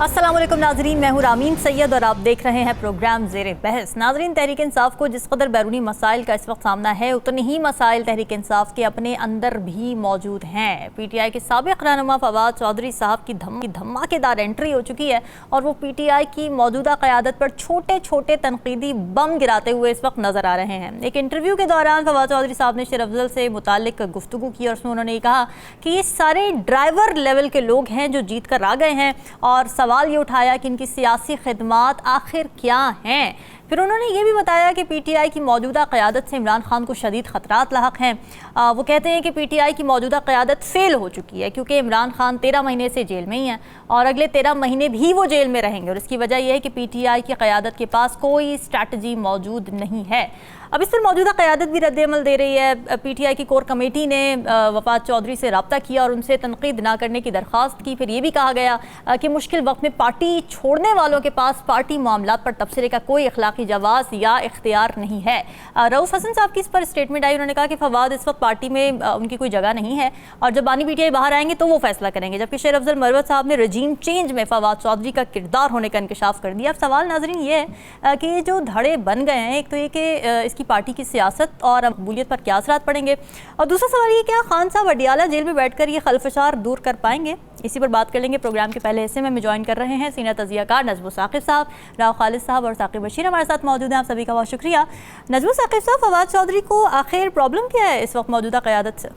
अस्सलाम वालेकुम नाजरीन, मैं हूँ रामीन सैयद और आप देख रहे हैं प्रोग्राम ज़ेरे बहस। नाजरीन, तहरीक इंसाफ को जिस कदर बैरूनी मसाइल का इस वक्त सामना है, उतने ही मसाइल तहरीक इंसाफ के अपने अंदर भी मौजूद हैं। PTI के साबिक रहनुमा फवाद चौधरी साहब की धमाकेदार एंट्री हो चुकी है और वो PTI की मौजूदा क़यादत पर छोटे छोटे तनकीदी बम गिराते हुए इस वक्त नज़र आ रहे हैं। एक इंटरव्यू के दौरान फवाद चौधरी साहब ने शेर अफजल से मुतालिक गुफ्तगू की और उसमें उन्होंने कहा कि ये सारे ड्राइवर लेवल के लोग हैं जो जीत कर आ गए हैं, और सवाल ये उठाया कि इनकी सियासी खिदमात आखिर क्या हैं। फिर उन्होंने ये भी बताया कि PTI की मौजूदा क़यादत से इमरान खान को शदीद ख़तरात लाहक हैं। वो कहते हैं कि PTI की मौजूदा क़यादत फ़ेल हो चुकी है क्योंकि इमरान खान 13 महीने से जेल में ही हैं और अगले 13 महीने भी वो जेल में रहेंगे, और इसकी वजह यह है कि PTI की क़यादत के पास कोई स्ट्रैटेजी मौजूद नहीं है। अब इस पर मौजूदा क़यादत भी रद्द-ए-अमल दे रही है। PTI की कोर कमेटी ने वफाद चौधरी से रब्ता किया और उनसे तनकीद ना करने की दरख्वास्त की। फिर ये भी कहा गया कि मुश्किल वक्त में पार्टी छोड़ने वालों के पास पार्टी मामलात पर तबसरे का कोई अखलाकी जवाज़ या इख्तियार नहीं है। रऊफ़ हसन साहब की इस पर स्टेटमेंट आई। उन्होंने कहा कि फवाद इस वक्त पार्टी में उनकी कोई जगह नहीं है और जब बानी PTI बाहर आएंगे तो वो फैसला करेंगे। जबकि शेर अफजल मरवत साहब ने रजीम चेंज में फवाद चौधरी का किरदार होने का इंकशाफ कर दिया। अब सवाल नाजरीन ये है कि ये जो धड़े बन गए हैं, एक तो ये कि इसकी पार्टी की सियासत और मकबूलियत पर क्या असरात पड़ेंगे, और दूसरा सवाल ये क्या खान साहब अडियाला जेल में बैठकर ये खलफशार दूर कर पाएंगे। इसी पर बात कर लेंगे। प्रोग्राम के पहले हिस्से में ज्वाइन कर रहे हैं सीनियर तज़कियाकार नजबुल साकिब साहब, राव खालिद साहब और साकिब बशीर हमारे साथ मौजूद हैं। आप सभी का बहुत शुक्रिया। नजबुल साकिब साहब, फवाद चौधरी को आखिर प्रॉब्लम क्या है इस वक्त मौजूदा क़यादत से?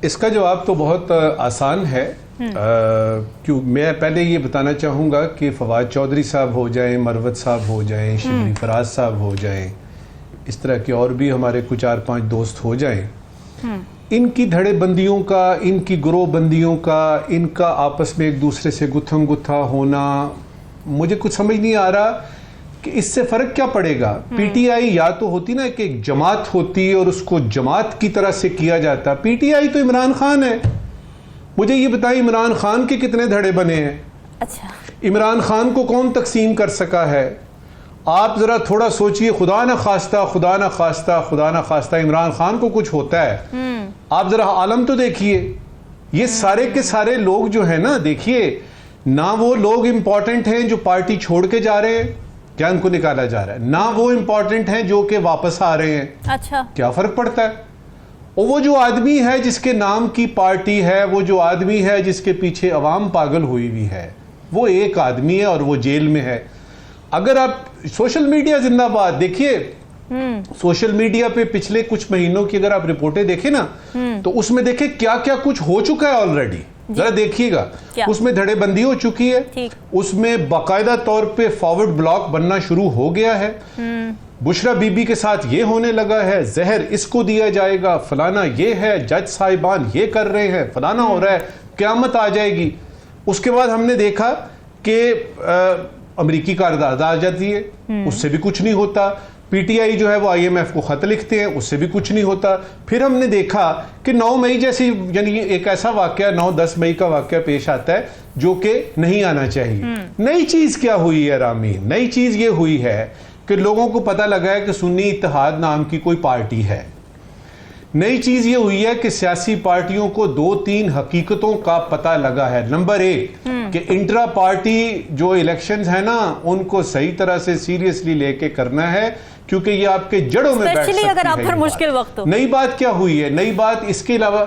इसका जवाब तो बहुत आसान है। क्यों, मैं पहले ये बताना चाहूँगा कि फवाद चौधरी साहब हो जाएं, मरवत साहब हो जाएं, शिबली फराज साहब हो जाएं, इस तरह के और भी हमारे कुछ 4-5 दोस्त हो जाएं, इनकी धड़ेबंदियों का, इनकी ग्रोहबंदियों का, इनका आपस में एक दूसरे से गुत्थम गुत्था होना, मुझे कुछ समझ नहीं आ रहा कि इससे फ़र्क क्या पड़ेगा। PTI या तो होती ना कि एक जमात होती और उसको जमात की तरह से किया जाता। PTI तो इमरान खान है। मुझे ये बताएं, इमरान खान के कितने धड़े बने हैं? अच्छा, इमरान खान को कौन तकसीम कर सका है? आप ज़रा थोड़ा सोचिए। खुदा न खास्ता, खुदा न खास्ता, खुदा न खास्ता इमरान खान को कुछ होता है, आप ज़रा आलम तो देखिए। ये सारे के सारे लोग जो है ना, देखिए ना वो लोग इम्पोर्टेंट हैं जो पार्टी छोड़ के जा रहे हैं, क्या उनको निकाला जा रहा है, ना वो इम्पोर्टेंट हैं जो कि वापस आ रहे हैं। अच्छा, क्या फ़र्क पड़ता है? और वो जो आदमी है जिसके नाम की पार्टी है, वो जो आदमी है जिसके पीछे अवाम पागल हुई हुई है, वो एक आदमी है और वो जेल में है। अगर आप सोशल मीडिया जिंदाबाद देखिए, सोशल मीडिया पे पिछले कुछ महीनों की अगर आप रिपोर्टें देखें ना, तो उसमें देखें क्या क्या कुछ हो चुका है ऑलरेडी। जरा देखिएगा, उसमें धड़ेबंदी हो चुकी है, उसमें बाकायदा तौर पे फॉरवर्ड ब्लॉक बनना शुरू हो गया है। बुशरा बीबी के साथ ये होने लगा है, जहर इसको दिया जाएगा, फलाना ये है, जज साहिबान ये कर रहे हैं, फलाना हो रहा है, क़यामत आ जाएगी। उसके बाद हमने देखा कि अमेरिकी कारदाद आ जाती है, उससे भी कुछ नहीं होता। PTI जो है वो IMF को खत लिखते हैं, उससे भी कुछ नहीं होता। फिर हमने देखा कि 9 मई जैसी, यानी एक ऐसा वाकया 9-10 मई का वाकया पेश आता है जो कि नहीं आना चाहिए। नई चीज क्या हुई है रामी? नई चीज ये हुई है कि लोगों को पता लगा है कि सुन्नी इत्तेहाद नाम की कोई पार्टी है। नई चीज ये हुई है कि सियासी पार्टियों को 2-3 हकीकतों का पता लगा है। नंबर 1 कि इंट्रा पार्टी जो इलेक्शंस है ना, उनको सही तरह से सीरियसली लेके करना है, क्योंकि ये आपके जड़ों में बैठ सकती है। अगर आप पर मुश्किल वक्त हो। नई बात क्या हुई है? नई बात इसके अलावा,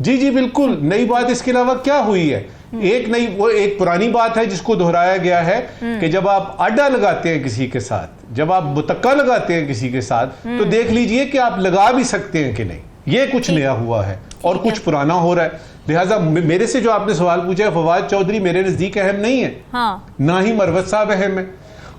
जी बिल्कुल, नई बात इसके अलावा क्या हुई है? एक पुरानी बात है जिसको दोहराया गया है कि जब आप अड्डा लगाते हैं किसी के साथ, जब आप मुतक्का लगाते हैं किसी के साथ, तो देख लीजिए कि आप लगा भी सकते हैं कि नहीं। ये कुछ नया हुआ है और कुछ पुराना हो रहा है। लिहाजा मेरे से जो आपने सवाल पूछा है, फवाद चौधरी मेरे नजदीक अहम नहीं है। हाँ। ना ही मरवत साहब अहम है।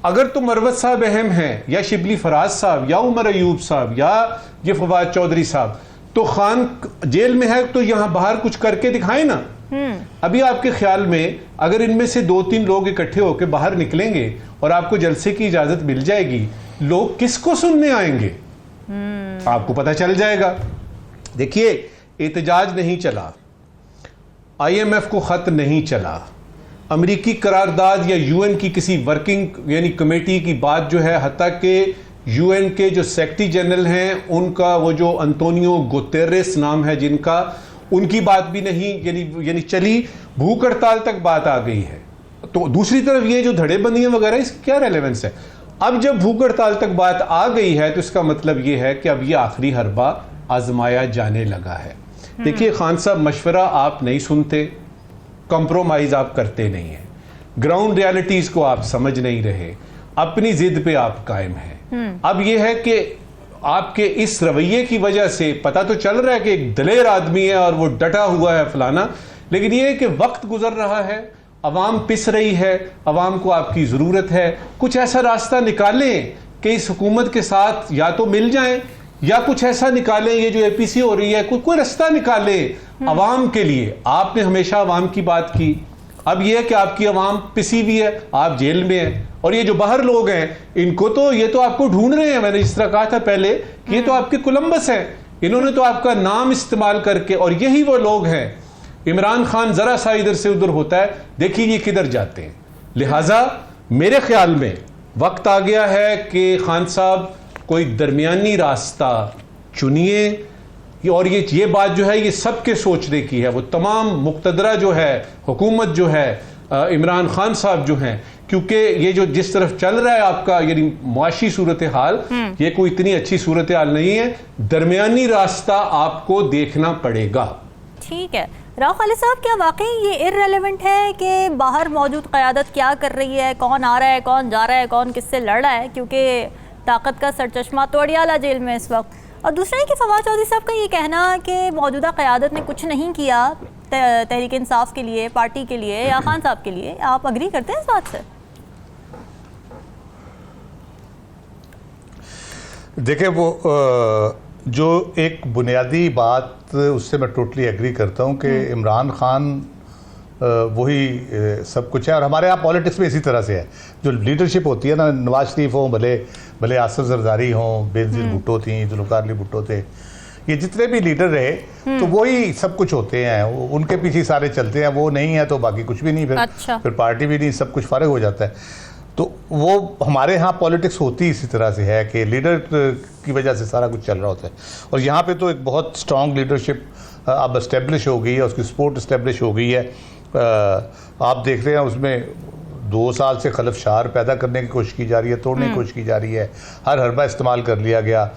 अगर तो मरवत साहब अहम है, या शिबली फराज साहब, या उमर अयूब साहब, या ये फवाद चौधरी साहब, तो खान जेल में है तो यहां बाहर कुछ करके दिखाए ना। अभी आपके ख्याल में अगर इनमें से 2-3 लोग इकट्ठे होकर बाहर निकलेंगे और आपको जलसे की इजाजत मिल जाएगी, लोग किसको सुनने आएंगे? आपको पता चल जाएगा। देखिए, एहतजाज नहीं चला, IMF को खत नहीं चला, अमेरिकी करारदाद या UN की किसी वर्किंग यानी कमेटी की बात जो है, हत्ता के UN के जो सेक्रेटरी जनरल हैं उनका, वो जो अंतोनियो गुतेरेस नाम है जिनका, उनकी बात भी नहीं यानी चली, भूख हड़ताल तक बात आ गई है। तो दूसरी तरफ ये जो धड़ेबंदियां वगैरह, इसकी क्या रेलेवेंस है? अब जब भूख हड़ताल तक बात आ गई है तो इसका मतलब ये है कि अब ये आखिरी हरबा आजमाया जाने लगा है। देखिए खान साहब, मशवरा आप नहीं सुनते, कॉम्प्रोमाइज आप करते नहीं हैं, ग्राउंड रियलिटीज को आप समझ नहीं रहे, अपनी जिद पे आप कायम हैं। अब यह है कि आपके इस रवैये की वजह से पता तो चल रहा है कि एक दलेर आदमी है और वो डटा हुआ है फलाना, लेकिन यह है कि वक्त गुजर रहा है, अवाम पिस रही है, अवाम को आपकी ज़रूरत है। कुछ ऐसा रास्ता निकालें कि इस हुकूमत के साथ या तो मिल जाएं, या कुछ ऐसा निकालें, ये जो एपीसी हो रही है कोई रास्ता निकालें अवाम के लिए। आपने हमेशा अवाम की बात की, अब यह है कि आपकी अवाम पिसी हुई है, आप जेल में हैं, और ये जो बाहर लोग हैं इनको तो ये तो आपको ढूंढ रहे हैं। मैंने जिस तरह कहा था पहले कि ये तो आपके कोलंबस हैं, इन्होंने तो आपका नाम इस्तेमाल करके, और यही वो लोग हैं। इमरान खान जरा सा इधर से उधर होता है, देखिए ये किधर जाते हैं। लिहाजा मेरे ख्याल में वक्त आ गया है कि खान साहब कोई दरमियानी रास्ता चुनिए, और ये बात जो है ये सबके सोचने की है। वो तमाम मुक्तदरा जो है, हुकूमत जो है, इमरान खान साहब जो हैं, क्योंकि ये जो जिस तरफ चल रहा है आपका यानी मुआशी सूरत हाल, ये कोई इतनी अच्छी सूरत हाल नहीं है। दरमियानी रास्ता आपको देखना पड़ेगा। ठीक है राव खालिद साहब, क्या वाकई ये इररेलेवेंट है कि बाहर मौजूद क़यादत क्या कर रही है, कौन आ रहा है, कौन जा रहा है, कौन किससे लड़ रहा है? क्योंकि ताकत का सरचश्मा तो अडियाला जेल में इस वक्त। और दूसरा है कि फवाद चौधरी साहब का ये कहना कि मौजूदा क़यादत ने कुछ नहीं किया तहरीक इंसाफ के लिए, पार्टी के लिए या खान साहब के लिए, आप अग्री करते हैं इस बात से? देखिए, वो जो एक बुनियादी बात, उससे मैं टोटली एग्री करता हूँ कि इमरान खान वही सब कुछ है। और हमारे यहाँ पॉलिटिक्स में इसी तरह से है, जो लीडरशिप होती है ना, नवाज शरीफ हों, भले आसिफ जरदारी हों, बेनज़ीर भुट्टो थी, जुल्फ़िकार अली भुट्टो थे, ये जितने भी लीडर रहे तो वही सब कुछ होते हैं, उनके पीछे सारे चलते हैं। वो नहीं है तो बाकी कुछ भी नहीं, फिर पार्टी भी नहीं, सब कुछ फारिग हो जाता है। तो वो हमारे यहाँ पॉलिटिक्स होती इसी तरह से है कि लीडर की वजह से सारा कुछ चल रहा होता है। और यहाँ पे तो एक बहुत स्ट्रॉन्ग लीडरशिप अब इस्टेब्लिश हो गई है, उसकी सपोर्ट इस्टेब्लिश हो गई है। आप देख रहे हैं उसमें 2 साल से खलफशार पैदा करने की कोशिश की जा रही है, तोड़ने की कोशिश की जा रही है, हर हरबा इस्तेमाल कर लिया गया।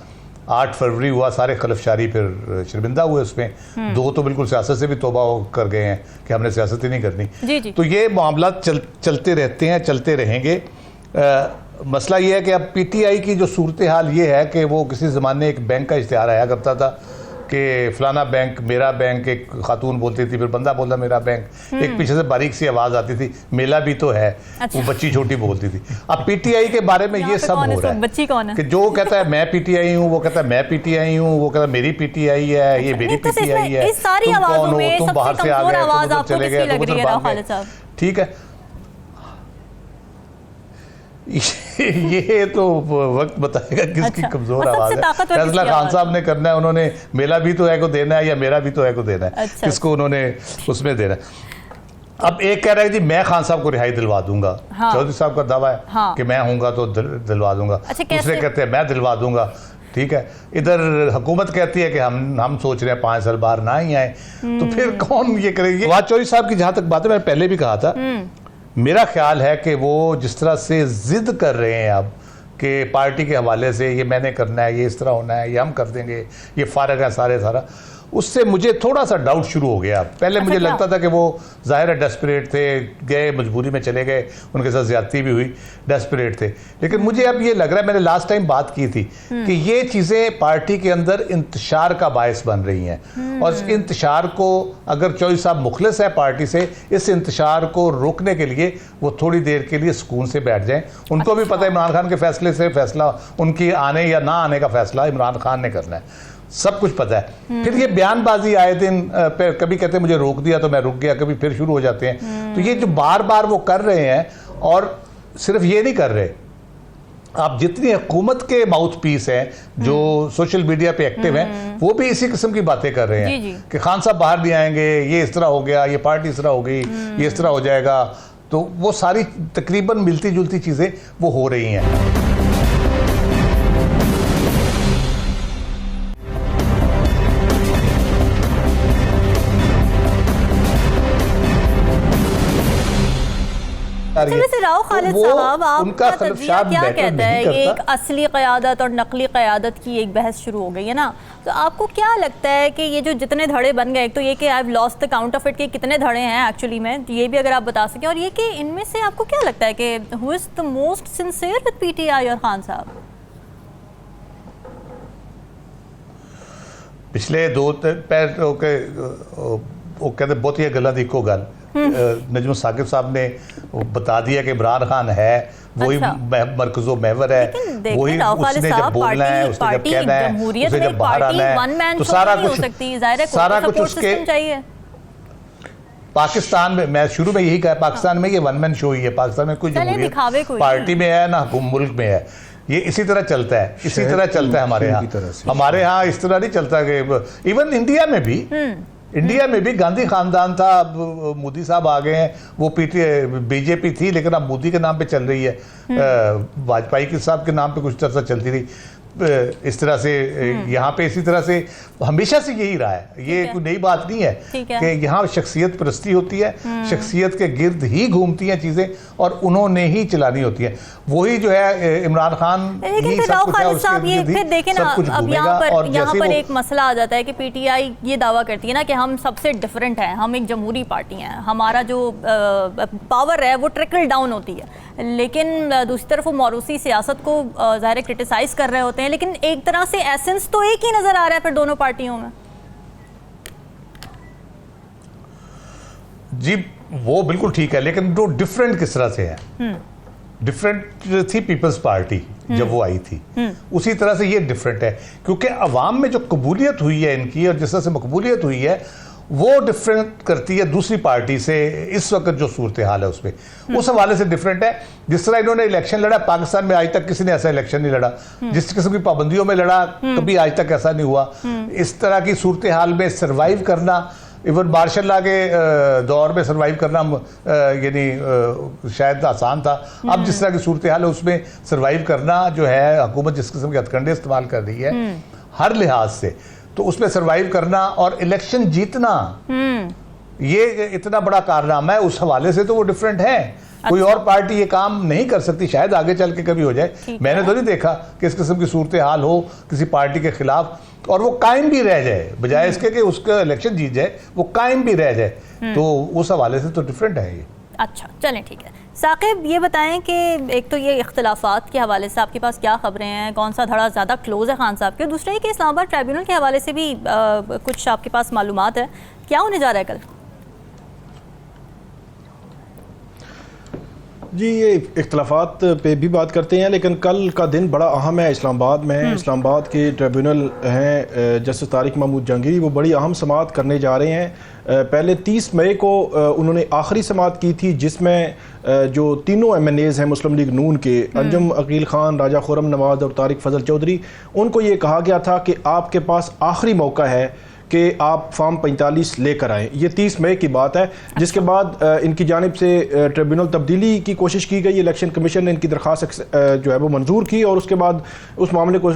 8 फरवरी हुआ, सारे खलफशारी फिर शर्मिंदा हुए उसमें। 2 तो बिल्कुल सियासत से भी तौबा कर गए हैं कि हमने सियासत ही नहीं करनी। तो ये मामला चलते रहते हैं, चलते रहेंगे। मसला ये है कि अब पीटीआई की जो सूरत हाल ये है कि वो किसी ज़माने एक बैंक का इश्तिहार आया करता था कि फलाना बैंक मेरा बैंक, एक खातून बोलती थी, फिर बंदा बोलता मेरा बैंक, एक पीछे से बारीक सी आवाज़ आती थी, मेला भी तो है। वो बच्ची छोटी बोलती थी। अब पीटीआई के बारे में ये सब हो रहा है, बच्ची कौन है कि जो कहता है मैं पीटीआई हूँ, वो कहता है मैं पीटीआई हूँ, वो कहता है मेरी पीटीआई है, ये मेरी पीटीआई है, तुम कौन हो, तुम बाहर से आ गए, तुम चले गए। ठीक है, ये तो वक्त बताएगा किसकी कमजोर आवाज है। फैसला खान साहब ने करना है, उन्होंने मेला भी तो है को देना है या मेरा भी तो है को देना है, किसको उन्होंने उसमें देना है। अब एक कह रहा है जी मैं खान साहब को रिहाई दिलवा दूंगा, चौधरी साहब का दावा है कि मैं होऊंगा तो दिलवा दूंगा। दूसरे कहते हैं मैं दिलवा दूंगा। ठीक है, इधर हुकूमत कहती है कि हम सोच रहे हैं 5 साल बाहर ना ही आए, तो फिर कौन ये करेगी? फवाद चौधरी साहब की जहां तक बात है, मैंने पहले भी कहा था, मेरा ख्याल है कि वो जिस तरह से जिद कर रहे हैं अब कि पार्टी के हवाले से ये मैंने करना है, ये इस तरह होना है, ये हम कर देंगे, ये फारग है सारा, उससे मुझे थोड़ा सा डाउट शुरू हो गया। पहले मुझे लगता था कि वो ज़ाहिर है डेस्परेट थे, गए मजबूरी में चले गए, उनके साथ ज़्यादती भी हुई, डेस्परेट थे। लेकिन मुझे अब ये लग रहा है, मैंने लास्ट टाइम बात की थी कि ये चीज़ें पार्टी के अंदर इंतशार का बायस बन रही हैं, और इस इंतशार को अगर चौधरी साहब मुखलिस है पार्टी से, इस इंतशार को रोकने के लिए वो थोड़ी देर के लिए सुकून से बैठ जाएं। उनको भी पता है इमरान खान के फैसले से फैसला, उनकी आने या ना आने का फैसला इमरान खान ने करना है, सब कुछ पता है। फिर ये बयानबाजी आए दिन कभी कहते हैं मुझे रोक दिया तो मैं रुक गया, कभी फिर शुरू हो जाते हैं। तो ये जो बार बार वो कर रहे हैं, और सिर्फ ये नहीं कर रहे, आप जितनी हुकूमत के माउथ पीस हैं जो सोशल मीडिया पे एक्टिव हैं, वो भी इसी किस्म की बातें कर रहे हैं कि खान साहब बाहर नहीं आएंगे, ये इस तरह हो गया, ये पार्टी इस तरह हो गई, ये इस तरह हो जाएगा। तो वो सारी तकरीबन मिलती जुलती चीज़ें वो हो रही हैं। आ रही है। वैसे राव खालिद साहब, आपका तजज़िया क्या कहता है? ये एक असली क़यादत और नकली क़यादत की एक बहस शुरू हो गई है ना, तो आपको क्या लगता है कि ये जो जितने धड़े बन गए, एक तो ये कि I have lost the count of it के कितने धड़े हैं एक्चुअली में, तो ये भी अगर आप बता सकें, और ये कि इनमें से आपको क्या लगता है कि who is the most sincere with PTI और खान साहब? पिछले दो पैर वो कहते बहुत ही गलत इको गल नजम साकिब साहब ने बता दिया कि इमरान खान है वही मरकज़ो महवर है, वही उसने जब बोलना है, उसने जब कहना है, उसने जब बाहर आना है, तो सारा कुछ उसके पाकिस्तान में, मैं शुरू में यही कहा, पाकिस्तान में ये वन मैन शो ही है। पाकिस्तान में कोई जमहूरियत पार्टी में है ना मुल्क में है, ये इसी तरह चलता है, इसी तरह चलता है हमारे यहाँ इस तरह नहीं चलता कि इवन इंडिया में भी गांधी खानदान था, अब मोदी साहब आ गए हैं, वो बीजेपी थी लेकिन अब मोदी के नाम पे चल रही है, वाजपेयी के साहब के नाम पे कुछ तरह चलती रही, इस तरह से यहाँ पे इसी तरह से हमेशा से यही रहा है। ये कोई नई बात नहीं है कि यहाँ शख्सियत परस्ती होती है, शख्सियत के गिर्द ही घूमती हैं चीज़ें और उन्होंने ही चलानी होती है। वही जो है इमरान खान ही सब कुछ है, उसके गिर्द ही सब कुछ घूमेगा। और यहाँ पर एक मसला आ जाता है कि पीटीआई ये दावा करती है ना कि हम सबसे डिफरेंट हैं, हम एक जमहूरी पार्टी हैं, हमारा जो पावर है वो ट्रिकल डाउन होती है, लेकिन दूसरी तरफ वो मौरूसी सियासत को ज़ाहिर क्रिटिसाइज कर रहे होते हैं, लेकिन एक तरह से एसेंस तो एक ही नजर आ रहा है फिर दोनों पार्टियों में। जी वो बिल्कुल ठीक है, लेकिन वो डिफरेंट किस तरह से है? डिफरेंट थी पीपल्स पार्टी जब वो आई थी, उसी तरह से ये डिफरेंट है, क्योंकि अवाम में जो कबूलियत हुई है इनकी और जिस तरह से मकबूलियत हुई है वो डिफरेंट करती है दूसरी पार्टी से। इस वक्त जो सूरत हाल है उसमें उस हवाले से डिफरेंट है। जिस तरह इन्होंने इलेक्शन लड़ा, पाकिस्तान में आज तक किसी ने ऐसा इलेक्शन नहीं लड़ा, जिस किस्म की पाबंदियों में लड़ा कभी आज तक ऐसा नहीं हुआ। इस तरह की सूरत हाल में सर्वाइव करना, इवन मार्शल लॉ के दौर में सर्वाइव करना यानी शायद आसान था। अब जिस तरह की सूरत हाल है उसमें सर्वाइव करना जो है, हुकूमत जिस किस्म के हथकंडे इस्तेमाल कर रही है हर लिहाज से, तो उसमें सर्वाइव करना और इलेक्शन जीतना ये इतना बड़ा कारनामा है, उस हवाले से तो वो डिफरेंट है। कोई और पार्टी ये काम नहीं कर सकती, शायद आगे चल के कभी हो जाए। मैंने तो नहीं देखा कि इस किस्म की सूरत हाल हो किसी पार्टी के खिलाफ और वो कायम भी रह जाए, बजाय इसके कि उसका इलेक्शन जीत जाए, वो कायम भी रह जाए, तो उस हवाले से तो डिफरेंट है ये। अच्छा चलें ठीक है। साकिब ये बताएं कि एक तो ये इख्तलाफात के हवाले से आपके पास क्या खबरें हैं, कौन सा धड़ा ज़्यादा क्लोज है खान साहब के, दूसरा ये कि इस्लामाबाद ट्राइब्यूनल के हवाले से भी कुछ आपके पास मालूमात है, क्या होने जा रहा है कल? जी ये इख्तलाफात पे भी बात करते हैं, लेकिन कल का दिन बड़ा अहम है इस्लामाबाद में। इस्लामाबाद के ट्रिब्यूनल हैं जस्टिस तारिक महमूद जहांगीरी, वो बड़ी अहम समाअत करने जा रहे हैं। पहले 30 मई को उन्होंने आखिरी समाअत की थी जिसमें जो तीनों MNAs हैं मुस्लिम लीग नून के, अंजुम अकील खान, राजा खुर्रम नवाज और तारिक फजल चौधरी, उनको ये कहा गया था कि आपके पास आखिरी मौका है कि आप फॉर्म 45 लेकर आएँ। ये 30 मई की बात है, जिसके बाद इनकी जानिब से ट्रिब्यूनल तब्दीली की कोशिश की गई। इलेक्शन कमीशन ने इनकी दरख्वास्त जो है वो मंजूर की और उसके बाद उस मामले को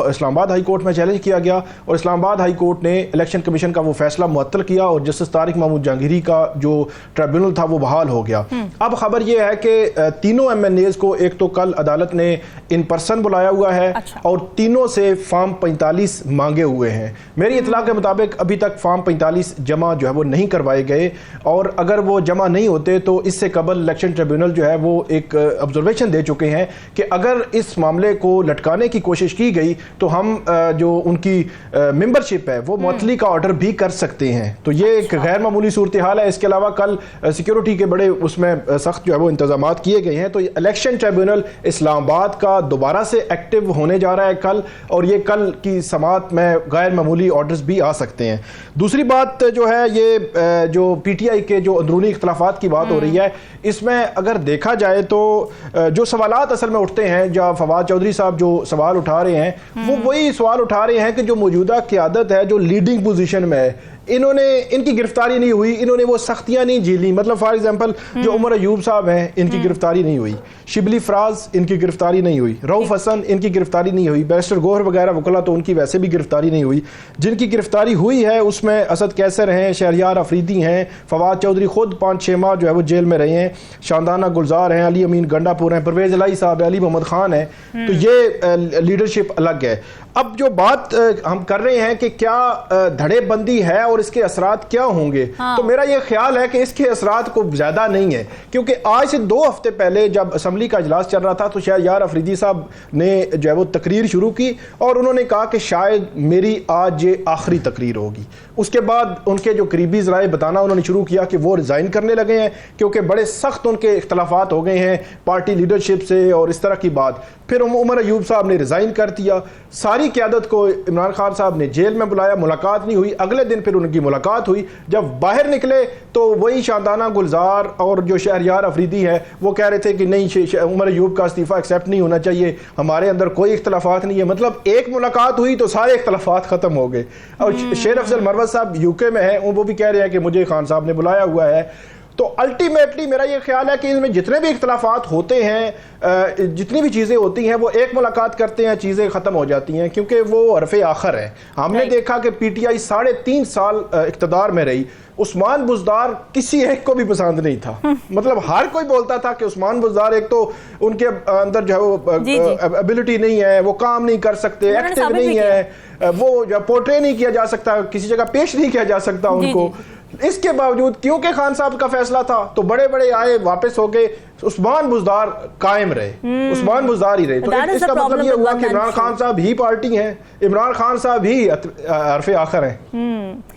इस्लामाबाद हाई कोर्ट में चैलेंज किया गया और इस्लामाबाद हाई कोर्ट ने इलेक्शन कमीशन का वो फैसला मुअत्तल किया और जस्टिस तारिक महमूद जहांगीरी का जो ट्रिब्यूनल था वो बहाल हो गया। अब खबर ये है कि तीनों MNAs को एक तो कल अदालत ने इन पर्सन बुलाया हुआ है और तीनों से फॉर्म 45 मांगे हुए हैं। मेरी इतला के मुताबिक अभी तक फॉर्म 45 जमा जो है वो नहीं करवाए गए और अगर वो जमा नहीं होते तो इससे कबल इलेक्शन ट्रिब्यूनल जो है वो एक ऑब्जर्वेशन दे चुके हैं कि अगर इस मामले को लटकाने की कोशिश की गई तो हम जो उनकी मेंबरशिप है वो मुअत्तली का ऑर्डर भी कर सकते हैं। तो ये एक गैर मामूली सूरत हाल है। इसके अलावा कल सिक्योरिटी के बड़े उसमें सख्त जो है वो इंतजाम किए गए हैं। तो इलेक्शन ट्रिब्यूनल इस्लामाबाद का दोबारा से एक्टिव होने जा रहा है कल, और ये कल की समाअत में गैर मामूली ऑर्डर्स भी आ सकते हैं। दूसरी बात जो है ये जो PTI के जो अंदरूनी इख्तलाफात की बात हो रही है, इसमें अगर देखा जाए तो जो सवालात असल में उठते हैं, जहाँ फवाद चौधरी साहब जो सवाल उठा रहे हैं वो वही सवाल उठा रहे हैं कि जो मौजूदा क़यादत है जो लीडिंग पोजीशन में है, इनकी गिरफ्तारी नहीं हुई, इन्होंने वो सख्तियां नहीं झेली। मतलब फॉर एग्जांपल जो उमर अयूब साहब हैं इनकी गिरफ्तारी नहीं हुई, शिबली फराज इनकी गिरफ्तारी नहीं हुई, रऊफ हसन इनकी गिरफ्तारी नहीं हुई, बैरिस्टर गौहर वगैरह वकला तो उनकी वैसे भी गिरफ्तारी नहीं हुई। जिनकी गिरफ्तारी हुई है उसमें असद कैसर हैं, शहरयार अफरीदी हैं, फवाद चौधरी खुद 5-6 माह जो है वो जेल में रहे हैं, शानदाना गुलजार हैं, अली अमीन गंडापुर हैं, परवेज इलाही साहब, अली मोहम्मद खान है। तो ये लीडरशिप अलग है। अब जो बात हम कर रहे हैं कि क्या धड़ेबंदी है और इसके असरात क्या होंगे, तो मेरा ये ख्याल है कि इसके असरात को ज़्यादा नहीं है, क्योंकि आज से 2 हफ्ते पहले जब असम्बली का इजलास चल रहा था तो शहरयार अफरीदी साहब ने जो है वो तकरीर शुरू की और उन्होंने कहा कि शायद मेरी आज ये आखिरी तकरीर होगी। उसके बाद उनके जो करीबी ज़राए बताना उन्होंने शुरू किया कि वो रिज़ाइन करने लगे हैं क्योंकि बड़े सख्त उनके इख्तलाफात हो गए हैं पार्टी लीडरशिप से और इस तरह की बात। फिर उमर अयूब साहब ने रिज़ाइन कर दिया, सारी क़यादत को इमरान खान साहब ने जेल में बुलाया, मुलाकात नहीं हुई। अगले दिन फिर उनकी मुलाकात हुई, जब बाहर निकले तो वही शानदाना गुलजार और जो शहरयार अफरीदी है वो कह रहे थे कि नहीं, उमर अयूब का इस्तीफ़ा एक्सेप्ट नहीं होना चाहिए, हमारे अंदर कोई इख्तलाफात नहीं है। मतलब एक मुलाकात हुई तो सारे इख्तलाफात ख़त्म हो गए। और शेर अफजल मरवत साहब यूके में हैं, वो भी कह रहे हैं कि मुझे खान साहब ने बुलाया हुआ है। तो अल्टीमेटली मेरा ये ख्याल है कि इसमें जितने भी इख्तलाफात होते हैं, जितनी भी चीज़ें होती हैं, वो एक मुलाकात करते हैं चीज़ें ख़त्म हो जाती हैं, क्योंकि वो हरफ़े आखिर है। हमने देखा कि PTI 3.5 साल इक़्तिदार में रही, उस्मान बुज़दार किसी एक को भी पसंद नहीं था। मतलब हर कोई बोलता था कि उस्मान बुज़दार एक तो उनके अंदर जो है वो एबिलिटी नहीं है, वो काम नहीं कर सकते, एक्टिव नहीं है, वो जो पोर्ट्रे नहीं किया जा सकता, किसी जगह पेश नहीं किया जा सकता उनको। इसके बावजूद क्योंकि खान साहब का फैसला था तो बड़े बड़े आए, वापस हो गए, उस्मान बुज़दार कायम रहे, उस्मान बुज़दार ही रहे। तो इसका मतलब ये हुआ कि इमरान खान साहब ही पार्टी हैं, इमरान खान साहब ही हरफ़े आखिर हैं।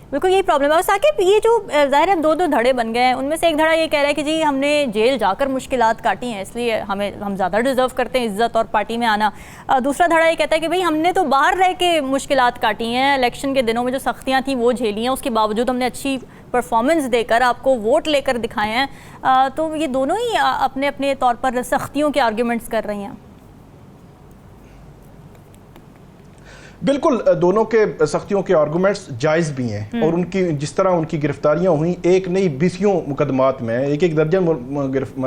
बिल्कुल यही प्रॉब्लम है। और साकिब, ये जो ज़ाहिर है 2 धड़े बन गए हैं, उनमें से एक धड़ा ये कह रहा है कि जी हमने जेल जाकर मुश्किलात काटी हैं, इसलिए हम ज़्यादा डिज़र्व करते हैं इज़्ज़त और पार्टी में आना। दूसरा धड़ा ये कहता है कि भाई हमने तो बाहर रह के मुश्किलात काटी हैं, इलेक्शन के दिनों में जो सख्तियाँ थी वो झेली हैं, उसके बावजूद हमने अच्छी परफॉर्मेंस देकर आपको वोट लेकर दिखाए हैं। तो ये दोनों ही अपने अपने तौर पर सख्तियों के आर्ग्यूमेंट्स कर रही हैं। बिल्कुल, दोनों के सख्तियों के आर्गूमेंट्स जायज़ भी हैं और उनकी जिस तरह उनकी गिरफ्तारियां हुई, एक नहीं 20 मुकदमात में, एक दर्जन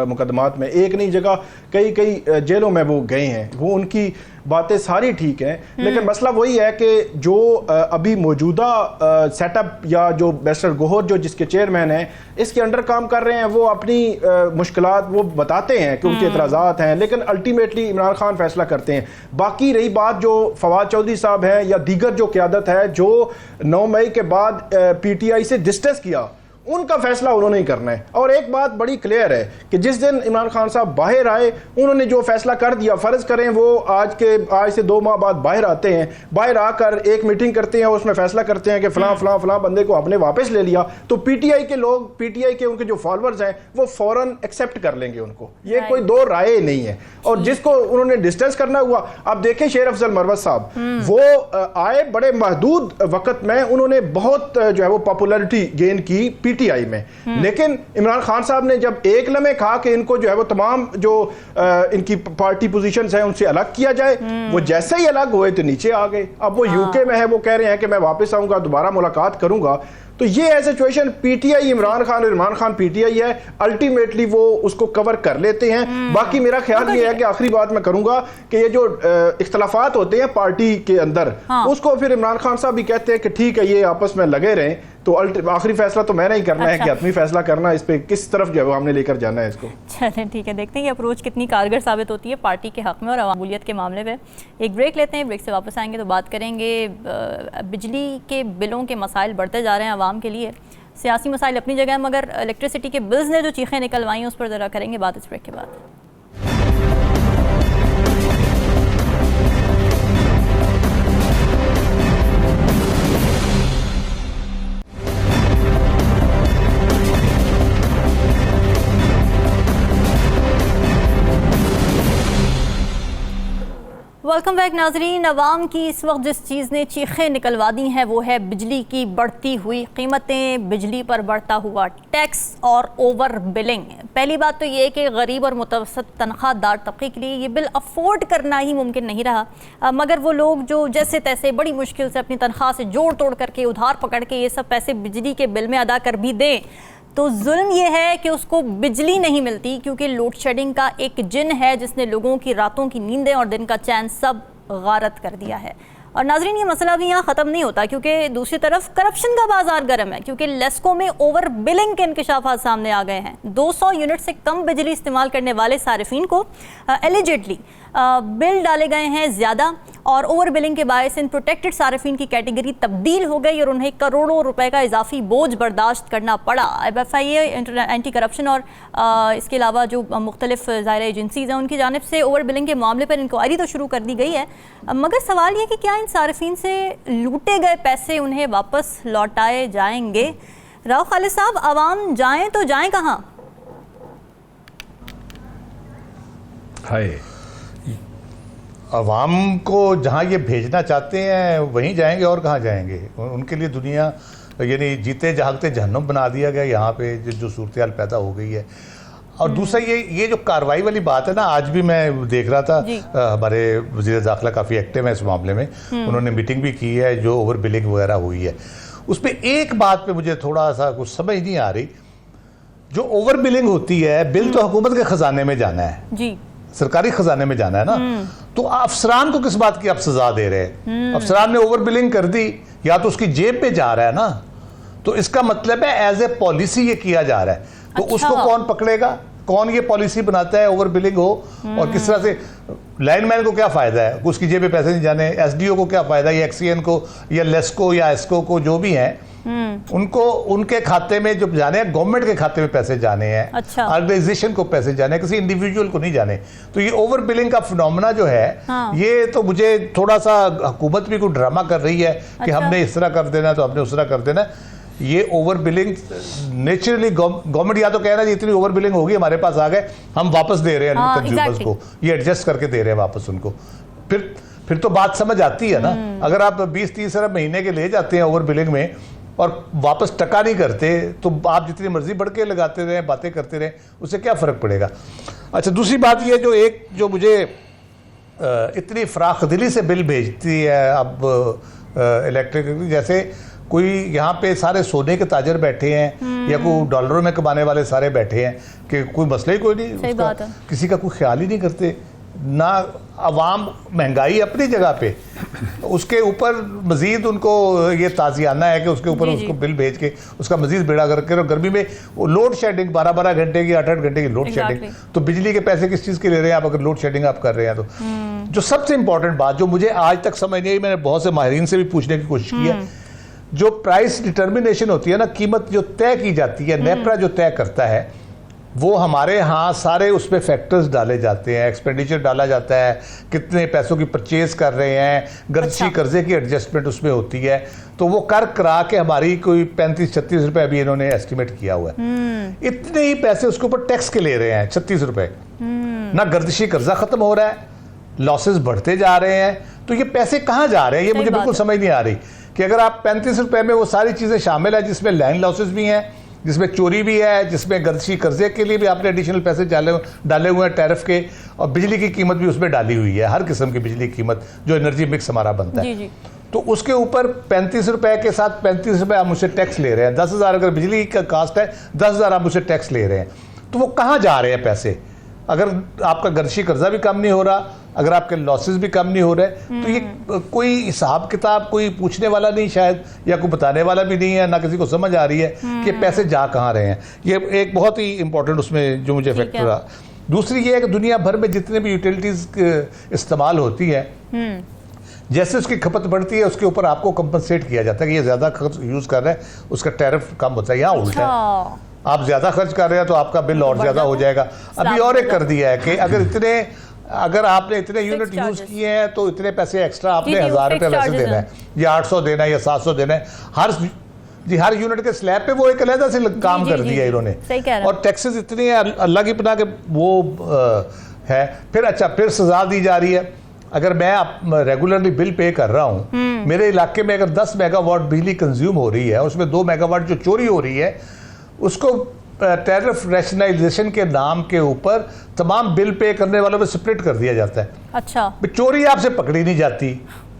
मुकदमात में, एक नहीं जगह कई जेलों में वो गए हैं। वो उनकी बातें सारी ठीक हैं, लेकिन मसला वही है कि जो अभी मौजूदा सेटअप या जो बैरिस्टर गोहर जो जिसके चेयरमैन हैं इसके अंडर काम कर रहे हैं, वो अपनी मुश्किलात वो बताते हैं कि उनके एतराज़ात हैं, लेकिन अल्टीमेटली इमरान खान फैसला करते हैं। बाकी रही बात जो फवाद चौधरी साहब है या दीगर जो क़यादत है जो 9 मई के बाद PTI से डिस्टेंस किया, उनका फैसला उन्होंने ही करना है। और एक बात बड़ी क्लियर है कि जिस दिन इमरान खान साहब बाहर आए, उन्होंने जो फैसला कर दिया, फ़र्ज़ करें वो आज से 2 माह बाद बाहर आते हैं, बाहर आकर एक मीटिंग करते हैं, उसमें फैसला करते हैं कि फलां बंदे को आपने वापस ले लिया, तो PTI के लोग, PTI के उनके जो फॉलोअर्स हैं वो फ़ौरन एक्सेप्ट कर लेंगे उनको। ये कोई 2 राय नहीं है। और जिसको उन्होंने डिस्टेंस करना हुआ, आप देखें शेर अफजल मरवत साहब, वो आए बड़े महदूद वक्त में, उन्होंने बहुत जो है वो पॉपुलैरिटी गेन की PTI में, लेकिन इमरान खान साहब ने जब एक लम्हे कहा कि इनको जो है वो तमाम जो इनकी पार्टी पोजीशंस हैं उनसे अलग किया जाए, वो जैसे ही अलग हुए तो नीचे आ गए। अब वो यूके में है, वो कह रहे हैं कि मैं वापस आऊंगा, दोबारा मुलाकात करूंगा। तो ये है सिचुएशन। PTI इमरान खान और इमरान खान PTI है, अल्टीमेटली वो उसको कवर कर लेते हैं। बाकी मेरा ख्याल ये है कि आखिरी बात मैं करूंगा कि ये जो इख्तलाफात होते हैं पार्टी के अंदर, उसको फिर इमरान खान साहब भी कहते हैं कि ठीक है ये आपस में लगे रहें, तो आखिरी फैसला तो मैंने ही करना है कि आदमी फैसला करना है इस पे किस तरफ जो है हमने लेकर जाना है इसको। चलें ठीक है, देखते हैं कि अप्रोच कितनी कारगर साबित होती है पार्टी के हक में और अवामूलियत के मामले में। एक ब्रेक लेते हैं, ब्रेक से वापस आएंगे तो बात करेंगे बिजली के बिलों के मसाइल बढ़ते जा रहे हैं आवाम के लिए। सियासी मसाइल अपनी जगह है, मगर इलेक्ट्रिसिटी के बिल्स ने जो चीखें निकलवाई हैं उस पर ज़रा करेंगे बात इस ब्रेक के बाद। वेलकम बैक नाजरीन। अवाम की इस वक्त जिस चीज़ ने चीखें निकलवा दी हैं वो है बिजली की बढ़ती हुई कीमतें, बिजली पर बढ़ता हुआ टैक्स और ओवर बिलिंग। पहली बात तो ये है कि गरीब और मुतवसत तनख्वाहदार तबके के लिए ये बिल अफोर्ड करना ही मुमकिन नहीं रहा, मगर वो लोग जो जैसे तैसे बड़ी मुश्किल से अपनी तनख्वाह से जोड़ तोड़ करके उधार पकड़ के ये सब पैसे बिजली के बिल में अदा कर भी दें, तो जुल्म ये है कि उसको बिजली नहीं मिलती, क्योंकि लोड शेडिंग का एक जिन है जिसने लोगों की रातों की नींदें और दिन का चैन सब गारत कर दिया है। और नाजरीन, ये मसला भी यहाँ ख़त्म नहीं होता, क्योंकि दूसरी तरफ करप्शन का बाजार गर्म है, क्योंकि लेस्को में ओवर बिलिंग के इंकशाफात सामने आ गए हैं। 200 यूनिट से कम बिजली इस्तेमाल करने वाले सारिफिन को एलिजिडली बिल डाले गए हैं ज़्यादा, और ओवर बिलिंग के बायस इन प्रोटेक्टेड सारिफिन की कैटेगरी तब्दील हो गई और उन्हें करोड़ों रुपए का इजाफी बोझ बर्दाश्त करना पड़ा। FIA, एंटी करप्शन और इसके अलावा जो मुख्तलिफ ज़ाहिर एजेंसीज़ हैं, उनकी जानिब से ओवर बिलिंग के मामले पर इंक्वायरी तो शुरू कर दी गई है, मगर सवाल ये कि क्या इन सारिफिन से लूटे गए पैसे उन्हें वापस लौटाए जाएंगे? राव खालिद साहब, आवाम जाएँ तो जाएँ कहाँ? हाय, अवाम को जहाँ ये भेजना चाहते हैं वहीं जाएंगे, और कहाँ जाएंगे? उनके लिए दुनिया यानी जीते जागते जहन्नुम बना दिया गया यहाँ पे, जो सूरत हाल पैदा हो गई है। और दूसरा ये जो कार्रवाई वाली बात है ना, आज भी मैं देख रहा था हमारे वज़ीर दाखिला काफ़ी एक्टिव है इस मामले में, उन्होंने मीटिंग भी की है जो ओवर बिलिंग वगैरह हुई है। उस पर एक बात पे मुझे थोड़ा सा कुछ समझ नहीं आ रही। जो ओवर बिलिंग होती है, बिल तो हुकूमत के ख़जाने में जाना है जी, सरकारी खजाने में जाना है ना, तो अफसरान को किस बात की आप सजा दे रहे हैं? अफसरान ने ओवर बिलिंग कर दी, या तो उसकी जेब पे जा रहा है ना, तो इसका मतलब है एज ए पॉलिसी ये किया जा रहा है। तो उसको कौन पकड़ेगा? कौन ये पॉलिसी बनाता है ओवर बिलिंग हो? और किस तरह से लाइनमैन को क्या फायदा है? उसकी जेब पे पैसे नहीं जाने। SDO को क्या फायदा, या XCN को या लेस्को या एस्को को, जो भी है उनको उनके खाते में जो जाने हैं, गवर्नमेंट के खाते में पैसे जाने हैं, अच्छा, ऑर्गेनाइजेशन को पैसे जाने हैं, किसी इंडिविजुअल को नहीं जाने। तो ये ओवर बिलिंग का फिनोमेना जो है, ये तो मुझे थोड़ा सा हुकूमत भी कोई ड्रामा कर रही है कि हमने इस तरह कर देना, तो हमने उस तरह कर देना। ये ओवर बिलिंग नेचुरली गवर्नमेंट या तो कह रहा है इतनी ओवर बिलिंग होगी, हमारे पास आ गए, हम वापस दे रहे हैं कंज्यूमर्स को, ये एडजस्ट करके दे रहे हैं वापस उनको। फिर तो बात समझ आती है ना। अगर आप 20-30 अरब महीने के ले जाते हैं ओवर बिलिंग में और वापस टका नहीं करते, तो आप जितनी मर्जी बढ़ के लगाते रहे, बातें करते रहे, उससे क्या फ़र्क पड़ेगा? अच्छा, दूसरी बात ये जो मुझे इतनी फराख दिली से बिल भेजती है अब इलेक्ट्रिक, जैसे कोई यहाँ पे सारे सोने के ताजर बैठे हैं या कोई डॉलरों में कमाने वाले सारे बैठे हैं कि कोई मसला ही कोई नहीं, किसी का कोई ख्याल ही नहीं करते ना। अवाम महंगाई अपनी जगह पे, उसके ऊपर मजीद उनको ये ताज़ियाना है कि उसके ऊपर उसको बिल भेज के उसका मजीद बेड़ा करके, और गर्मी में लोड शेडिंग 12-12 घंटे की 8-8 घंटे की लोड शेडिंग, तो बिजली के पैसे किस चीज़ के ले रहे हैं आप अगर लोड शेडिंग आप कर रहे हैं तो? जो सबसे इंपॉर्टेंट बात जो मुझे आज तक समझ नहीं आई, मैंने बहुत से माहिरीन से भी पूछने की कोशिश की है, जो प्राइस डिटर्मिनेशन होती है ना, कीमत जो तय की जाती है, नेपरा जो तय करता है, वो हमारे यहाँ सारे उसमें फैक्टर्स डाले जाते हैं, एक्सपेंडिचर डाला जाता है, कितने पैसों की परचेज कर रहे हैं, गर्ची कर्जे की एडजस्टमेंट उसमें होती है, तो वो कर करा के हमारी कोई 35-36 रुपए अभी इन्होंने एस्टिमेट किया हुआ है। इतने ही पैसे उसके ऊपर टैक्स के ले रहे हैं, 36 रुपए। ना गर्दिशी कर्जा खत्म हो रहा है, लॉसेस बढ़ते जा रहे हैं, तो ये पैसे कहाँ जा रहे हैं? ये मुझे बिल्कुल समझ नहीं आ रही कि अगर आप 35 रुपए में वो सारी चीज़ें शामिल है, जिसमें लैंड लॉसेस भी हैं, जिसमें चोरी भी है, जिसमें गर्दिशी कर्जे के लिए भी आपने एडिशनल पैसे डाले हुए हैं टैरिफ के, और बिजली की कीमत भी उसमें डाली हुई है, हर किस्म की बिजली की कीमत जो एनर्जी मिक्स हमारा बनता है, जी। तो उसके ऊपर 35 रुपए के साथ 35 रुपए आप मुझसे टैक्स ले रहे हैं। 10,000 अगर बिजली का कास्ट है, 10,000 आप मुझसे टैक्स ले रहे हैं, तो वो कहाँ जा रहे हैं पैसे? अगर आपका गर्दिशी कर्जा भी कम नहीं हो रहा, अगर आपके लॉसेस भी कम नहीं हो रहे, तो ये कोई हिसाब किताब कोई पूछने वाला नहीं शायद, या कोई बताने वाला भी नहीं है, ना किसी को समझ आ रही है कि पैसे जा कहाँ रहे हैं। ये एक बहुत ही इंपॉर्टेंट उसमें जो मुझे फैक्टर रहा। दूसरी ये है कि दुनिया भर में जितने भी यूटिलिटीज इस्तेमाल होती है, जैसे उसकी खपत बढ़ती है उसके ऊपर आपको कंपनसेट किया जाता है कि ये ज़्यादा खर्च यूज़ कर रहे हैं, उसका टैरिफ कम होता है। यहाँ उल्टा है, आप ज़्यादा खर्च कर रहे हैं तो आपका बिल और ज़्यादा हो जाएगा। अभी और एक कर दिया है कि अगर आपने इतने यूनिट यूज़ किए हैं तो इतने पैसे एक्स्ट्रा आपने 1,000 रुपये वैसे देना है, या 800 देना है, या 700 देना है। हर यूनिट के स्लैब पे वो एक अलग से काम कर दिया इन्होंने, और टैक्सेस इतने हैं अल्लाह की पनाह के वो है। फिर सजा दी जा रही है। अगर मैं रेगुलरली बिल पे कर रहा हूँ, मेरे इलाके में अगर 10 मेगावाट बिजली कंज्यूम हो रही है, उसमें 2 मेगावाट जो चोरी हो रही है, उसको टैरिफ रैशनलाइजेशन के नाम के ऊपर तमाम बिल पे करने वालों में स्प्लिट कर दिया जाता है। अच्छा, चोरी आपसे पकड़ी नहीं जाती,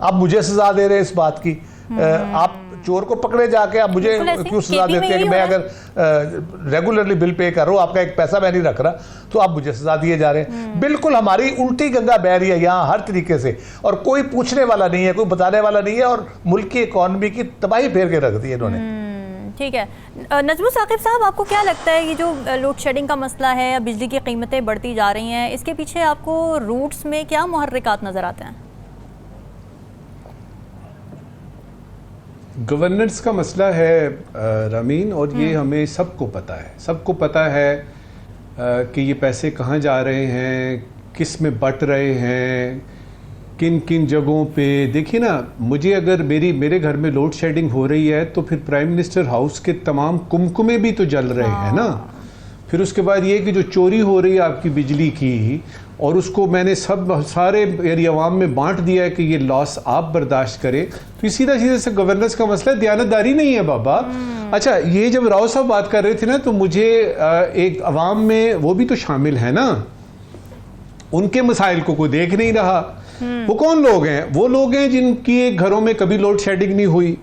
आप मुझे सजा दे रहे हैं इस बात की। आप चोर को पकड़े जाके आप मुझे क्यों सजा देते हैं कि मैं अगर रेगुलरली बिल पे कर रहा हूँ, आपका एक पैसा मैं नहीं रख रहा, तो आप मुझे सजा दिए जा रहे हैं। बिल्कुल हमारी उल्टी गंगा बह रही है यहाँ हर तरीके से, और कोई पूछने वाला नहीं है, कोई बताने वाला नहीं है, और मुल्क की इकॉनमी की तबाही फेर के रख दी है इन्होंने। ठीक है, नजमुल साकिब साहब, आपको क्या लगता है ये जो लोड शेडिंग का मसला है या बिजली की कीमतें बढ़ती जा रही हैं, इसके पीछे आपको रूट्स में क्या मुहर्रिकात नज़र आते हैं? गवर्नेंस का मसला है रामीन, और ये हमें सबको पता है कि ये पैसे कहाँ जा रहे हैं, किस में बट रहे हैं, किन किन जगहों पे। देखिए ना, मुझे अगर मेरे घर में लोड शेडिंग हो रही है तो फिर प्राइम मिनिस्टर हाउस के तमाम कुमकुमे भी तो जल रहे हैं ना। फिर उसके बाद ये कि जो चोरी हो रही है आपकी बिजली की, और उसको मैंने सारे एरी अवाम में बांट दिया है कि ये लॉस आप बर्दाश्त करें, तो सीधा से गवर्नेंस का मसला है, दयानतदारी नहीं है बाबा। अच्छा, ये जब राव साहब बात कर रहे थे ना, तो मुझे एक अवाम में वो भी तो शामिल है ना, उनके मसाइल को कोई देख नहीं रहा। वो कौन लोग हैं? वो लोग हैं जिनकी घरों में कभी लोड शेडिंग नहीं हुई,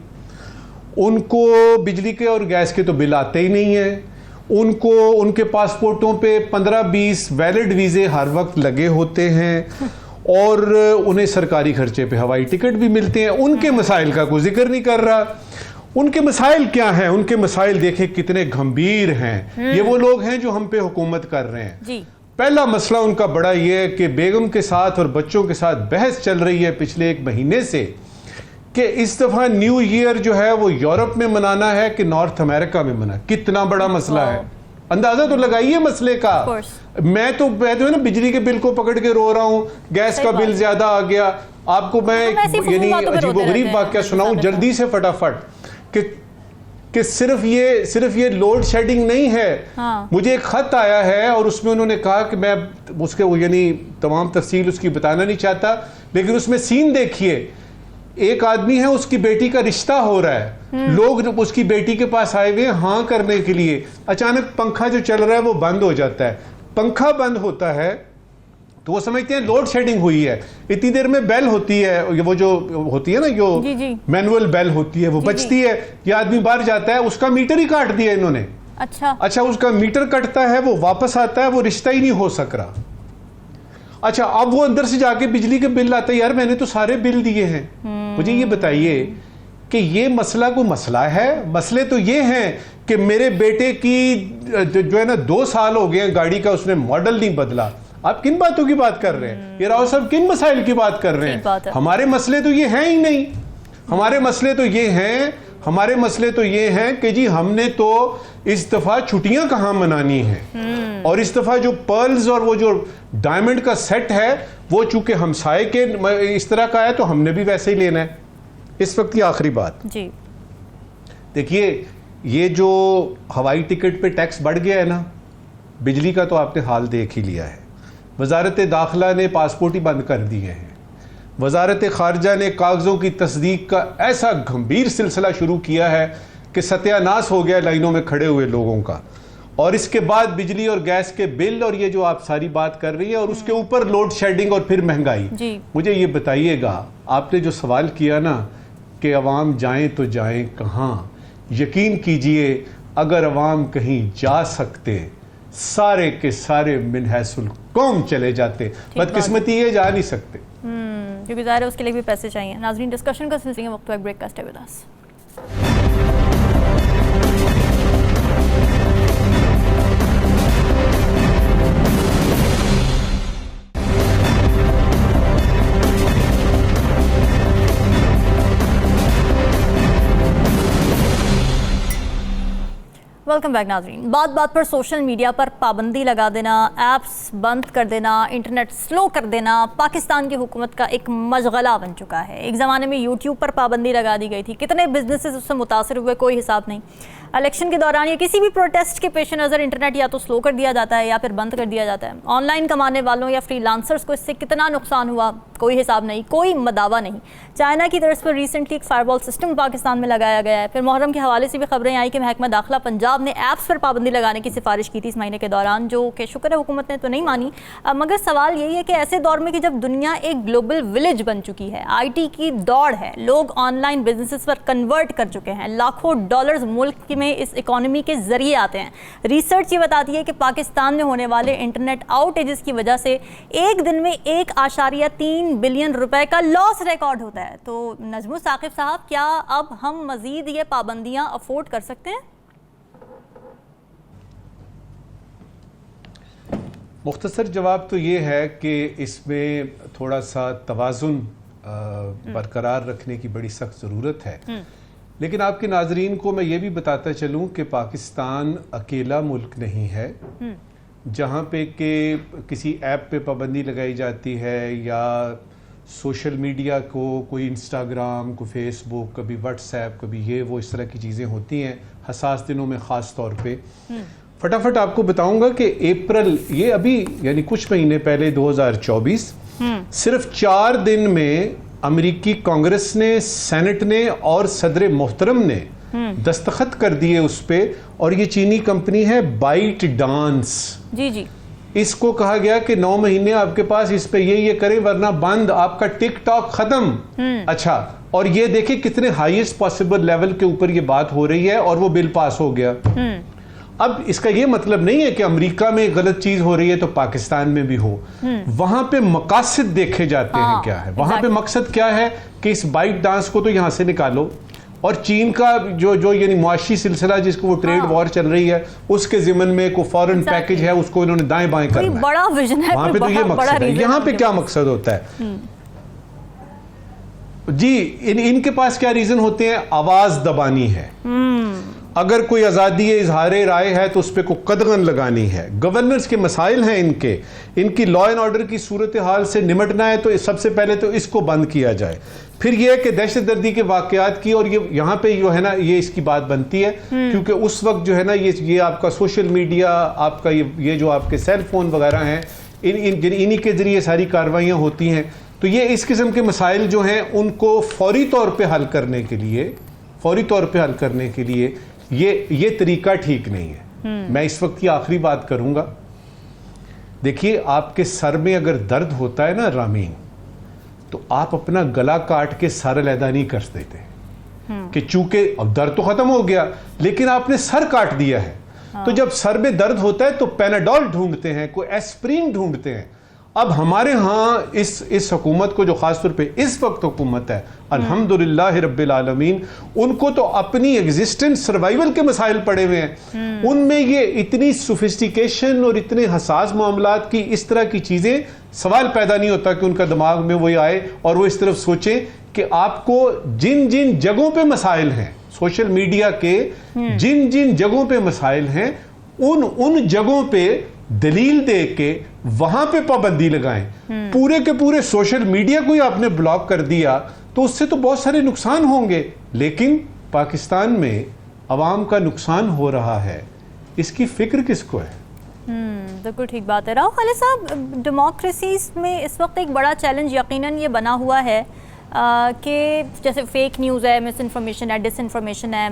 उनको बिजली के और गैस के तो बिल आते ही नहीं है, उनको उनके पासपोर्टों पे 15-20 वैलिड वीज़े हर वक्त लगे होते हैं, और उन्हें सरकारी खर्चे पे हवाई टिकट भी मिलते हैं। उनके मसाइल का कोई जिक्र नहीं कर रहा। उनके मसाइल क्या हैं? उनके मसाइल देखें कितने गंभीर हैं। ये वो लोग हैं जो हम पे हुकूमत कर रहे हैं जी। पहला मसला उनका बड़ा ये है कि बेगम के साथ और बच्चों के साथ बहस चल रही है पिछले 1 महीने से कि इस दफा न्यू ईयर जो है वो यूरोप में मनाना है कि नॉर्थ अमेरिका में मना। कितना बड़ा मसला है, अंदाजा तो लगाइए मसले का। मैं तो ना बिजली के बिल को पकड़ के रो रहा हूँ, गैस का बिल ज्यादा आ गया। आपको मैं यानी अजीबोगरीब वाकया सुनाऊं जल्दी से फटाफट कि सिर्फ ये लोड शेडिंग नहीं है। हाँ। मुझे एक खत आया है और उसमें उन्होंने कहा कि मैं उसके यानी तमाम तफसील उसकी बताना नहीं चाहता, लेकिन उसमें सीन देखिए, एक आदमी है, उसकी बेटी का रिश्ता हो रहा है, लोग उसकी बेटी के पास आए हुए हाँ करने के लिए, अचानक पंखा जो चल रहा है वो बंद हो जाता है। पंखा बंद होता है तो वो समझते हैं लोड शेडिंग हुई है। इतनी देर में बेल होती है, वो जो होती है ना, जो मैनुअल बेल होती है, वो बजती है, ये आदमी बाहर जाता है, उसका मीटर ही काट दिया इन्होंने। अच्छा, उसका मीटर कटता है, वो वापस आता है, वो रिश्ता ही नहीं हो सक रहा। अच्छा, अब वो अंदर से जाके बिजली के बिल आता है, यार मैंने तो सारे बिल दिए हैं। मुझे ये बताइए कि ये मसला कोई मसला है? मसले तो ये हैं कि मेरे बेटे की जो है ना 2 साल हो गए गाड़ी का, उसने मॉडल नहीं बदला। आप किन बातों की बात कर रहे हैं? ये राव साहब किन मसाइल की बात कर रहे हैं? हमारे मसले तो ये हैं ही नहीं। हमारे मसले तो ये हैं कि जी हमने तो इस दफा छुट्टियां कहां मनानी है, और इस दफा जो पर्ल्स और वो जो डायमंड का सेट है वो चूंकि हमसाए के इस तरह का है तो हमने भी वैसे ही लेना है। इस वक्त की आखिरी बात जी देखिए, ये जो हवाई टिकट पे टैक्स बढ़ गया है ना, बिजली का तो आपने हाल देख ही लिया है। वजारत दाखिला ने पासपोर्ट ही बंद कर दिए हैं। वजारत खारजा ने कागज़ों की तस्दीक का ऐसा गंभीर सिलसिला शुरू किया है कि सत्यानाश हो गया लाइनों में खड़े हुए लोगों का। और इसके बाद बिजली और गैस के बिल और ये जो आप सारी बात कर रही है, और उसके ऊपर लोड शेडिंग और फिर महंगाई। मुझे ये बताइएगा, आपने जो सवाल किया ना कि अवाम जाएं तो जाएं कहाँ, यकीन कीजिए अगर अवाम कहीं जा सकते सारे के सारे मिनहसुल कौम चले जाते। बदकिस्मती है जा नहीं सकते, क्योंकि ज़ाहिर है उसके लिए भी पैसे चाहिए। नाज़रीन, डिस्कशन का सिलसिला वक्त पर ब्रेक का। Stay with us. Welcome back नाज़रीन। बात बात पर सोशल मीडिया पर पाबंदी लगा देना, ऐप्स बंद कर देना, इंटरनेट स्लो कर देना पाकिस्तान की हुकूमत का एक मशगला बन चुका है। एक ज़माने में यूट्यूब पर पाबंदी लगा दी गई थी, कितने बिजनेसेस उससे मुतासर हुए कोई हिसाब नहीं। इलेक्शन के दौरान या किसी भी प्रोटेस्ट के पेश नज़र इंटरनेट या तो स्लो कर दिया जाता है या फिर बंद कर दिया जाता है। ऑनलाइन कमाने वालों या फ्रीलांसर्स को इससे कितना नुकसान हुआ कोई हिसाब नहीं, कोई मदावा नहीं। चाइना की तरफ पर रिसेंटली एक फायरवॉल सिस्टम पाकिस्तान में लगाया गया है। फिर मुहर्रम के हवाले से भी खबरें आई कि महकमा दाखिला पंजाब ने ऐप्स पर पाबंदी लगाने की सिफारिश की थी इस महीने के दौरान, जो कि शुक्र है हुकूमत ने तो नहीं मानी। मगर सवाल यही है कि ऐसे दौर में कि जब दुनिया एक ग्लोबल विलेज बन चुकी है, IT की दौड़ है, लोग ऑनलाइन बिजनेसेस पर कन्वर्ट कर चुके हैं, लाखों डॉलर्स मुल्क में इस इकोनॉमी के जरिए आते हैं। रिसर्च ये बताती है कि पाकिस्तान में होने वाले इंटरनेट आउटेजेस की वजह से एक दिन में 1.3 बिलियन रुपए का लॉस रिकॉर्ड होता है। तो नजमू साकिब साहब, क्या अब हम मजीद ये पाबंदियां अफोर्ड कर सकते हैं? मुख्तसर जवाब तो ये है कि इसमें थोड़ा सा तवाज़ुन बरकरार रखने की बड़ी सख्त ज़रूरत है। लेकिन आपके नाजरीन को मैं ये भी बताता चलूँ कि पाकिस्तान अकेला मुल्क नहीं है जहाँ पे कि किसी ऐप पे पाबंदी लगाई जाती है या सोशल मीडिया को, कोई इंस्टाग्राम, कोई फेसबुक, कभी व्हाट्सएप, कभी ये वो इस तरह की चीज़ें होती हैं हसास दिनों में ख़ास तौर पे। फटाफट आपको बताऊंगा कि अप्रैल, ये अभी यानी कुछ महीने पहले 2024, सिर्फ 4 दिन में अमेरिकी कांग्रेस ने, सेनेट ने और सदर मोहतरम ने दस्तखत कर दिए उस पे। और ये चीनी कंपनी है बाइट डांस। जी जी। इसको कहा गया कि 9 महीने आपके पास इस पे ये करें वरना बंद, आपका टिकटॉक खत्म। अच्छा, और ये देखिए कितने हाईएस्ट पॉसिबल लेवल के ऊपर ये बात हो रही है और वो बिल पास हो गया। अब इसका ये मतलब नहीं है कि अमेरिका में गलत चीज हो रही है तो पाकिस्तान में भी हो। वहां पे मकासद देखे जाते हैं क्या है। वहां पे मकसद क्या है कि इस बाइट डांस को तो यहां से निकालो, और चीन का जो यानी मुआशी सिलसिला जिसको वो ट्रेड वॉर चल रही है उसके जिम्मन में को फॉरेन पैकेज है, उसको इन्होंने दाएं बाएं करना है। बड़ा विजन है वहां पे तो ये मकसद है। यहाँ पे क्या मकसद होता है जी? इनके पास क्या रीजन होते हैं? आवाज दबानी है। अगर कोई आज़ादी इजहार राय है तो उस पर को कदगन लगानी है। गवर्नेंस के मसाइल हैं इनकी लॉ एंड ऑर्डर की सूरत हाल से निमटना है तो सबसे पहले तो इसको बंद किया जाए। फिर यह है कि दहशतगर्दी के वाकयात की, और ये यहाँ पे जो है ना ये इसकी बात बनती है क्योंकि उस वक्त जो है ना ये आपका सोशल मीडिया, आपका ये जो आपके सेल फोन वगैरह हैं, इन्हीं के जरिए सारी कार्रवाइयाँ होती हैं। तो ये इस किस्म के मसाइल जो हैं उनको फौरी तौर पर हल करने के लिए ये तरीका ठीक नहीं है। मैं इस वक्त की आखिरी बात करूंगा। देखिए, आपके सर में अगर दर्द होता है ना रामीन, तो आप अपना गला काट के सर अलहदा नहीं कर देते कि चूंकि अब दर्द तो खत्म हो गया लेकिन आपने सर काट दिया है। तो जब सर में दर्द होता है तो पैनाडोल ढूंढते हैं, कोई एस्प्रिन ढूंढते हैं। अब हमारे यहाँ इस हुकूमत को जो खास तौर पे इस वक्त हुकूमत है, अल्हम्दुलिल्लाह रब्बिल आलमीन, उनको तो अपनी एग्जिस्टेंस सर्वाइवल के मसाइल पड़े हुए हैं। उनमें ये इतनी सोफिस्टिकेशन और इतने हसास मामलात की इस तरह की चीजें, सवाल पैदा नहीं होता कि उनका दिमाग में वो आए और वो इस तरफ सोचे कि आपको जिन जिन जगहों पे मसाइल हैं, सोशल मीडिया के जिन जिन जगहों पे मसाइल हैं, उन जगहों पे दलील दे के वहां पे पाबंदी लगाएं। पूरे के पूरे सोशल मीडिया को ही आपने ब्लॉक कर दिया तो उससे तो बहुत सारे नुकसान होंगे। लेकिन पाकिस्तान में अवाम का नुकसान हो रहा है, इसकी फिक्र किसको है? बिल्कुल ठीक बात है। राव खालिद साहब, डेमोक्रेसीज में इस वक्त एक बड़ा चैलेंज यकीनन ये बना हुआ है कि जैसे फेक न्यूज़ है, मिस इन्फॉर्मेशन है, डिस इन्फॉर्मेशन है,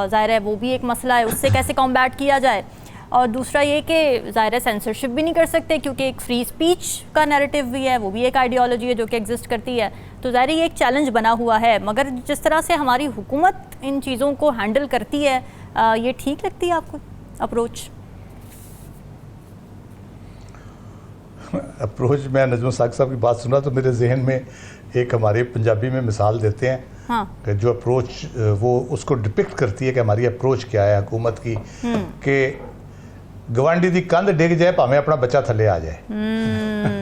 ज़ाहिर है वो भी एक मसला है, उससे कैसे कॉम्बैट किया जाए। और दूसरा ये कि ज़ाहिर है सेंसरशिप भी नहीं कर सकते क्योंकि एक फ्री स्पीच का नैरेटिव भी है, वो भी एक आइडियोलॉजी है जो कि एग्जिस्ट करती है। तो ज़ाहिर ये एक चैलेंज बना हुआ है। मगर जिस तरह से हमारी हुकूमत इन चीज़ों को हैंडल करती है, ये ठीक लगती है आपको अप्रोच? मैं नजमुल साकिब साहब की बात सुना तो मेरे जहन में एक हमारे पंजाबी में मिसाल देते हैं। हाँ। कि जो अप्रोच वो उसको डिपिक्ट करती है कि हमारी अप्रोच क्या है हुकूमत की, कि गवांडी दी कंध डिग जाए भावें अपना बच्चा थले आ जाए।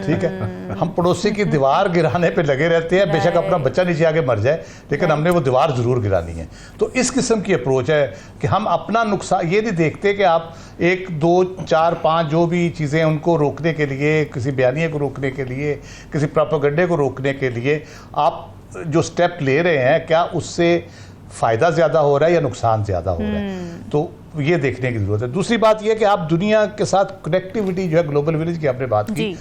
ठीक है, हम पड़ोसी की दीवार गिराने पे लगे रहते हैं, बेशक अपना बच्चा नीचे आके मर जाए लेकिन हमने वो दीवार जरूर गिरानी है। तो इस किस्म की अप्रोच है कि हम अपना नुकसान ये नहीं देखते कि आप 1, 2, 4, 5 जो भी चीज़ें उनको रोकने के लिए, किसी बयानिए को रोकने के लिए, किसी प्रोपेगेंडे को रोकने के लिए आप जो स्टेप ले रहे हैं, क्या उससे फ़ायदा ज़्यादा हो रहा है या नुकसान ज़्यादा हो रहा है। तो ये देखने की ज़रूरत है। दूसरी बात यह कि आप दुनिया के साथ कनेक्टिविटी जो है, ग्लोबल विलेज की आपने बात की,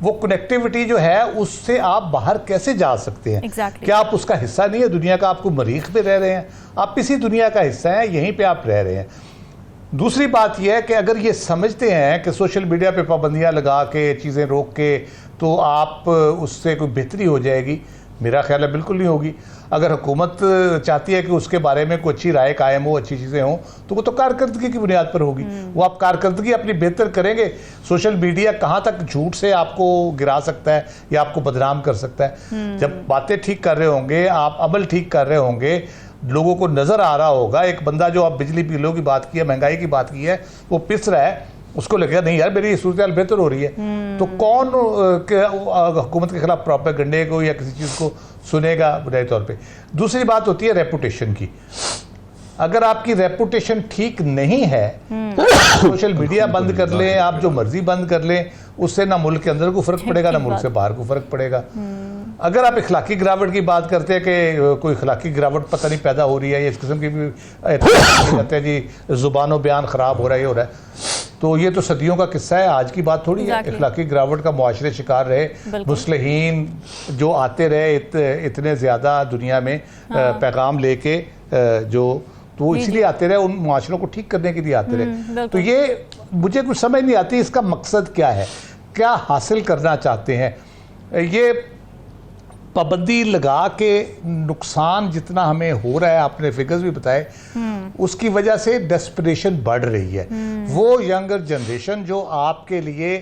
वो कनेक्टिविटी जो है उससे आप बाहर कैसे जा सकते हैं? क्या आप उसका हिस्सा नहीं है दुनिया का? आपको मरीख पे रह रहे हैं, आप इसी दुनिया का हिस्सा हैं, यहीं पे आप रह रहे हैं। दूसरी बात यह है कि अगर ये समझते हैं कि सोशल मीडिया पे पाबंदियां लगा के, चीज़ें रोक के तो आप उससे कोई बेहतरी हो जाएगी, मेरा ख्याल है बिल्कुल नहीं होगी। अगर हुकूमत चाहती है कि उसके बारे में कोई अच्छी राय कायम हो, अच्छी चीज़ें हों, तो वो तो कारकर्दगी की बुनियाद पर होगी। वो आप कारकर्दगी अपनी बेहतर करेंगे। सोशल मीडिया कहाँ तक झूठ से आपको गिरा सकता है या आपको बदनाम कर सकता है? जब बातें ठीक कर रहे होंगे, आप अमल ठीक कर रहे होंगे, लोगों को नज़र आ रहा होगा, एक बंदा जो आप बिजली बिलों की बात की है, महंगाई की बात की है, वो पिस रहा है, उसको लगेगा नहीं यार मेरी सूरत बेहतर हो रही है, तो कौन हुकूमत के खिलाफ प्रोपेगेंडे को या किसी चीज़ को सुनेगा बुनियादी तौर पे? दूसरी बात होती है रेपुटेशन की। अगर आपकी रेपुटेशन ठीक नहीं है, सोशल मीडिया बंद कर लें, आप जो मर्जी बंद कर लें, उससे ना मुल्क के अंदर को फ़र्क पड़ेगा ना मुल्क से बाहर को फ़र्क पड़ेगा। अगर आप इखलाकी गिरावट की बात करते हैं कि कोई इखलाकी गिरावट पता नहीं पैदा हो रही है, इस किस्म की भी कहते हैं जी ज़ुबान व बयान ख़राब हो रहा है, ये हो रहा है, तो ये तो सदियों का किस्सा है, आज की बात थोड़ी है। इखलाकी गिरावट का मुआशरे शिकार रहे, मुस्लिहीन जो आते रहे इतने ज़्यादा दुनिया में पैगाम लेके, जो तो वो इसलिए आते रहे, उन मुआशरों को ठीक करने के लिए आते रहे। तो ये मुझे कुछ समझ नहीं आती इसका मकसद क्या है, क्या हासिल करना चाहते हैं? ये पाबंदी लगा के नुकसान जितना हमें हो रहा है, आपने फिगर्स भी बताए, उसकी वजह से डेस्परेशन बढ़ रही है। वो यंगर जनरेशन जो आपके लिए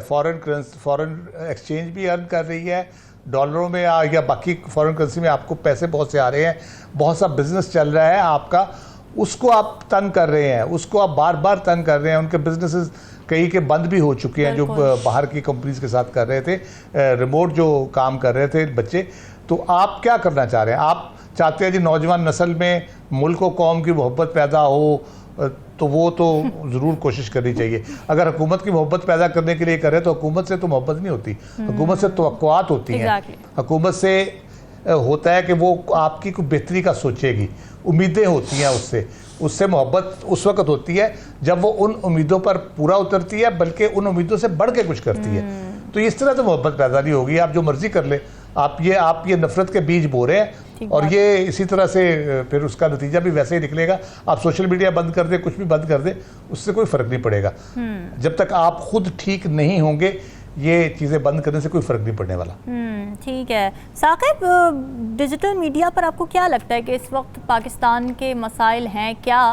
फॉरेन एक्सचेंज भी अर्न कर रही है, डॉलरों में या बाकी फॉरेन करेंसी में आपको पैसे बहुत से आ रहे हैं, बहुत सा बिजनेस चल रहा है आपका, उसको आप तंग कर रहे हैं, उसको आप बार बार तंग कर रहे हैं। उनके बिजनेसेस कई के बंद भी हो चुके हैं जो बाहर की कंपनीज के साथ कर रहे थे, रिमोट जो काम कर रहे थे बच्चे। तो आप क्या करना चाह रहे हैं? आप चाहते हैं जी नौजवान नस्ल में मुल्क व कौम की मोहब्बत पैदा हो, तो वो तो ज़रूर कोशिश करनी चाहिए। अगर हुकूमत की मोहब्बत पैदा करने के लिए करे तो हुकूमत से तो मोहब्बत नहीं होती, हुकूमत से तवक्कुआत होती हैं। हुकूमत से होता है कि वो आपकी कोई बेहतरी का सोचेगी, उम्मीदें होती हैं उससे मोहब्बत उस वक्त होती है जब वो उन उम्मीदों पर पूरा उतरती है, बल्कि उन उम्मीदों से बढ़ के कुछ करती है। तो इस तरह तो मोहब्बत पैदा नहीं होगी। आप जो मर्जी कर ले, आप ये नफरत के बीज बो रहे हैं, और ये इसी तरह से फिर उसका नतीजा भी वैसे ही निकलेगा। आप सोशल मीडिया बंद कर दे, कुछ भी बंद कर दे, उससे कोई फ़र्क नहीं पड़ेगा। जब तक आप खुद ठीक नहीं होंगे, ये चीज़ें बंद करने से कोई फ़र्क नहीं पड़ने वाला। ठीक है साकिब, डिजिटल मीडिया पर आपको क्या लगता है कि इस वक्त पाकिस्तान के मसाइल हैं क्या?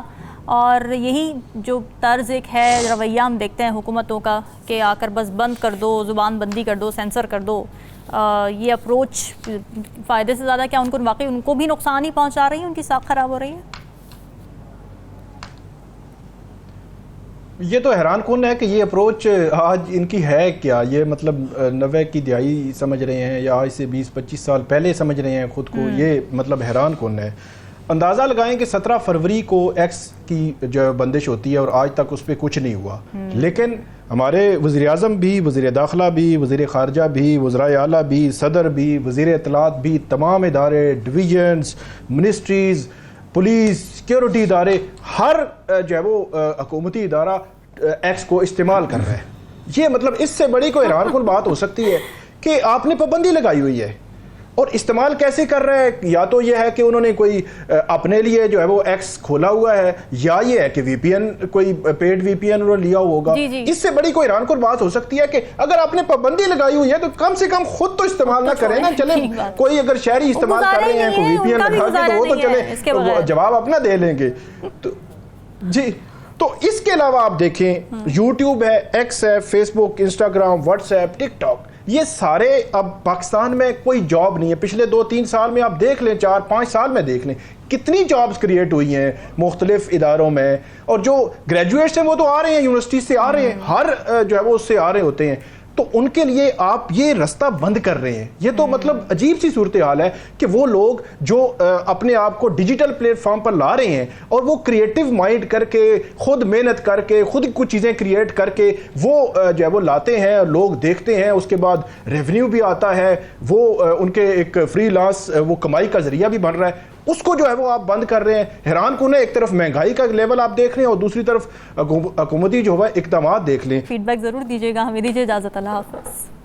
और यही जो तर्ज एक है, रवैया हम देखते हैं हुकूमतों का कि आकर बस बंद कर दो, ज़ुबान बंदी कर दो, सेंसर कर दो, ये अप्रोच फ़ायदे से ज़्यादा क्या उनको वाकई उनको भी नुकसान ही पहुंचा रही है, उनकी साख ख़राब हो रही है? ये तो हैरान कौन है कि ये अप्रोच आज इनकी है क्या। ये मतलब 90 की दिहाई समझ रहे हैं या आज से 20-25 साल पहले समझ रहे हैं खुद को, ये मतलब हैरान कौन है। अंदाज़ा लगाएं कि 17 फरवरी को एक्स की जो बंदिश होती है और आज तक उस पर कुछ नहीं हुआ, लेकिन हमारे वज़ीर आज़म भी, वज़ीर दाखिला भी, वज़ीर ख़ारजा भी, वज़राए आला भी, सदर भी, वज़ीर इत्तलात भी, तमाम इदारे, डिवीजन्स, मिनिस्ट्रीज़, पुलिस, सिक्योरिटी इदारे, हर जो है वो हुकूमती इदारा एक्स को इस्तेमाल कर रहा है। ये मतलब इससे बड़ी कोई हैरान कुन बात हो सकती है कि आपने पाबंदी लगाई हुई है और इस्तेमाल कैसे कर रहे हैं? या तो ये है कि उन्होंने कोई अपने लिए जो है वो एक्स खोला हुआ है, या ये है कि वीपीएन, कोई पेड वीपीएन उन्होंने लिया होगा। इससे बड़ी कोई हैरान कुन बात हो सकती है कि अगर आपने पाबंदी लगाई हुई है तो कम से कम खुद तो इस्तेमाल ना करें ना। चले कोई अगर शहरी इस्तेमाल कर रहे हैं, कोई वीपीएन लगा के, तो वो तो चले जवाब अपना दे लेंगे। तो जी, तो इसके अलावा आप देखें यूट्यूब है, एक्स है, फेसबुक, इंस्टाग्राम, व्हाट्सएप, टिकटॉक, ये सारे अब पाकिस्तान में कोई जॉब नहीं है। पिछले 2-3 साल में आप देख लें, 4-5 साल में देख लें कितनी जॉब्स क्रिएट हुई हैं मुख्तलिफ इदारों में, और जो ग्रेजुएट्स हैं वो तो आ रहे हैं, यूनिवर्सिटी से आ रहे हैं, हर जो है वो उससे आ रहे होते हैं। तो उनके लिए आप ये रास्ता बंद कर रहे हैं। ये तो मतलब अजीब सी सूरत हाल है कि वो लोग जो अपने आप को डिजिटल प्लेटफॉर्म पर ला रहे हैं और वो क्रिएटिव माइंड करके, खुद मेहनत करके, खुद कुछ चीज़ें क्रिएट करके वो जो है वो लाते हैं, लोग देखते हैं, उसके बाद रेवेन्यू भी आता है, वो उनके एक फ्रीलांस वो कमाई का जरिया भी बन रहा है, उसको जो है वो आप बंद कर रहे हैं। हैरान कौन है, एक तरफ महंगाई का लेवल आप देख रहे हैं और दूसरी तरफ हुकूमती जो है इक़दामात देख लें। फीडबैक जरूर दीजिएगा, हमें दीजिए इजाज़त, अल्लाह हाफ़िज़।